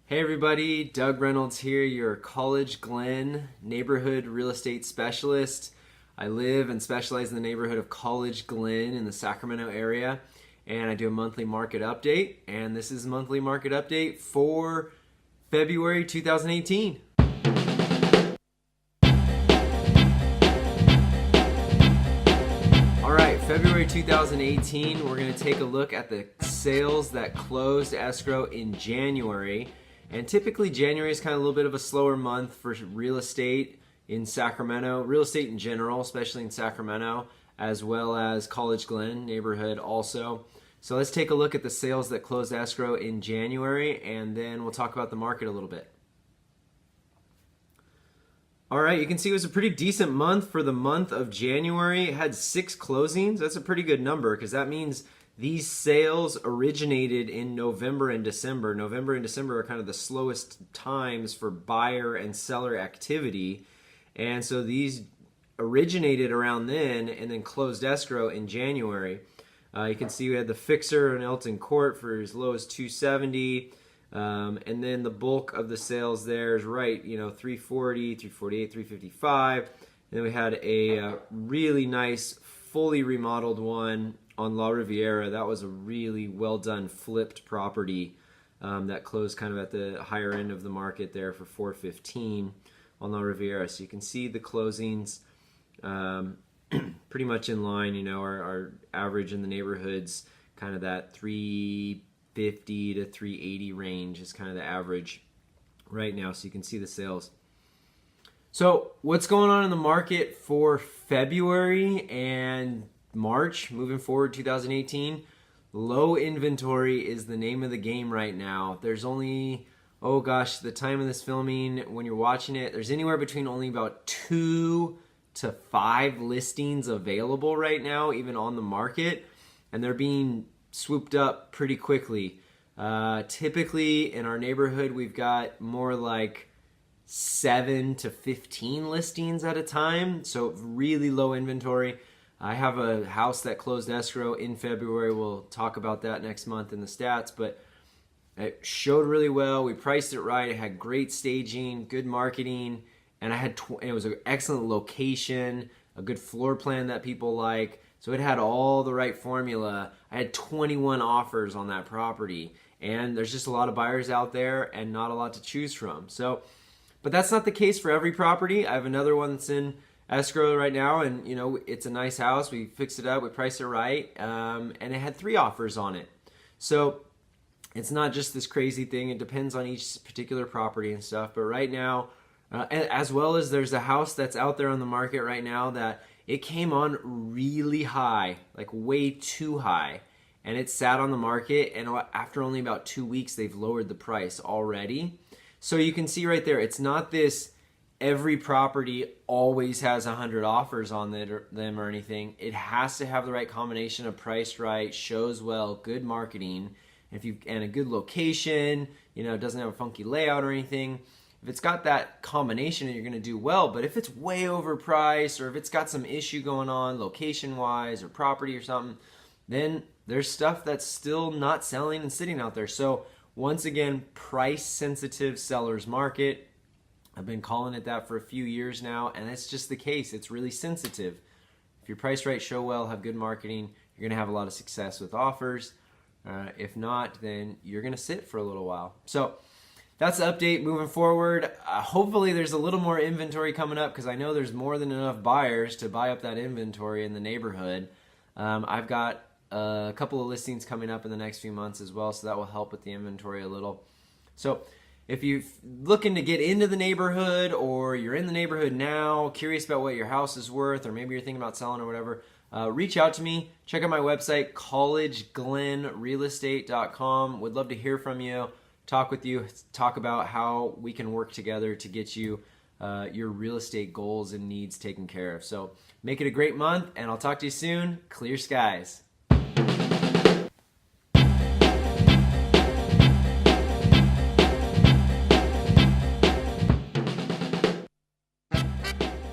Hey everybody, Doug Reynolds here, your College-Glen neighborhood real estate specialist. I live and specialize in the neighborhood of College-Glen in the Sacramento area, and I do a monthly market update, and this is a monthly market update for February 2018. Alright, February 2018, we're going to take a look at the sales that closed escrow in January. And typically January is kind of a little bit of a slower month for real estate in Sacramento, real estate in general, especially in Sacramento, as well as College-Glen neighborhood also. So let's take a look at the sales that closed escrow in January, and then we'll talk about the market a little bit. All right, you can see it was a pretty decent month for the month of January. It had 6 closings. That's a pretty good number because that means these sales originated in November and December. November and December are kind of the slowest times for buyer and seller activity. And so these originated around then and then closed escrow in January. You can see we had the fixer in Elton Court for as low as $270. And then the bulk of the sales there is right, $340, $348, $355. And then we had a really nice, fully remodeled one on La Riviera. That was a really well done flipped property that closed kind of at the higher end of the market there for $415 on La Riviera. So you can see the closings pretty much in line. Our average in the neighborhoods kind of that $350 to $380 range is kind of the average right now. So you can see the sales. So what's going on in the market for February and March moving forward 2018? Low inventory is the name of the game right now. There's only, the time of this filming, when you're watching it, there's anywhere between only about 2 to 5 listings available right now, even on the market, and they're being swooped up pretty quickly. Typically in our neighborhood, we've got more like 7 to 15 listings at a time, so really low inventory. I have a house that closed escrow in February. We'll talk about that next month in the stats, but it showed really well. We priced it right. It had great staging, good marketing, and it was an excellent location, a good floor plan that people like. So it had all the right formula. I had 21 offers on that property, and there's just a lot of buyers out there and not a lot to choose from. But that's not the case for every property. I have another one that's in escrow right now, and it's a nice house. We fixed it up, we priced it right, and it had 3 offers on it. So it's not just this crazy thing. It depends on each particular property and stuff. But right now, as well as there's a house that's out there on the market right now that it came on really high, like way too high, and it sat on the market, and after only about 2 weeks, they've lowered the price already. So you can see right there, it's not this every property always has 100 offers on them or anything. It has to have the right combination of priced right, shows well, good marketing, and a good location. It doesn't have a funky layout or anything. If it's got that combination, you're going to do well. But if it's way overpriced, or if it's got some issue going on location-wise or property or something, then there's stuff that's still not selling and sitting out there. So once again, price-sensitive seller's market. I've been calling it that for a few years now, and that's just the case. It's really sensitive. If you're priced right, show well, have good marketing, you're going to have a lot of success with offers. If not, then you're going to sit for a little while. So that's the update moving forward. Hopefully there's a little more inventory coming up because I know there's more than enough buyers to buy up that inventory in the neighborhood. I've got a couple of listings coming up in the next few months as well, so that will help with the inventory a little. So if you're looking to get into the neighborhood, or you're in the neighborhood now, curious about what your house is worth, or maybe you're thinking about selling or whatever, reach out to me. Check out my website, collegeglenrealestate.com. Would love to hear from you, talk with you, talk about how we can work together to get you your real estate goals and needs taken care of. So make it a great month, and I'll talk to you soon. Clear skies.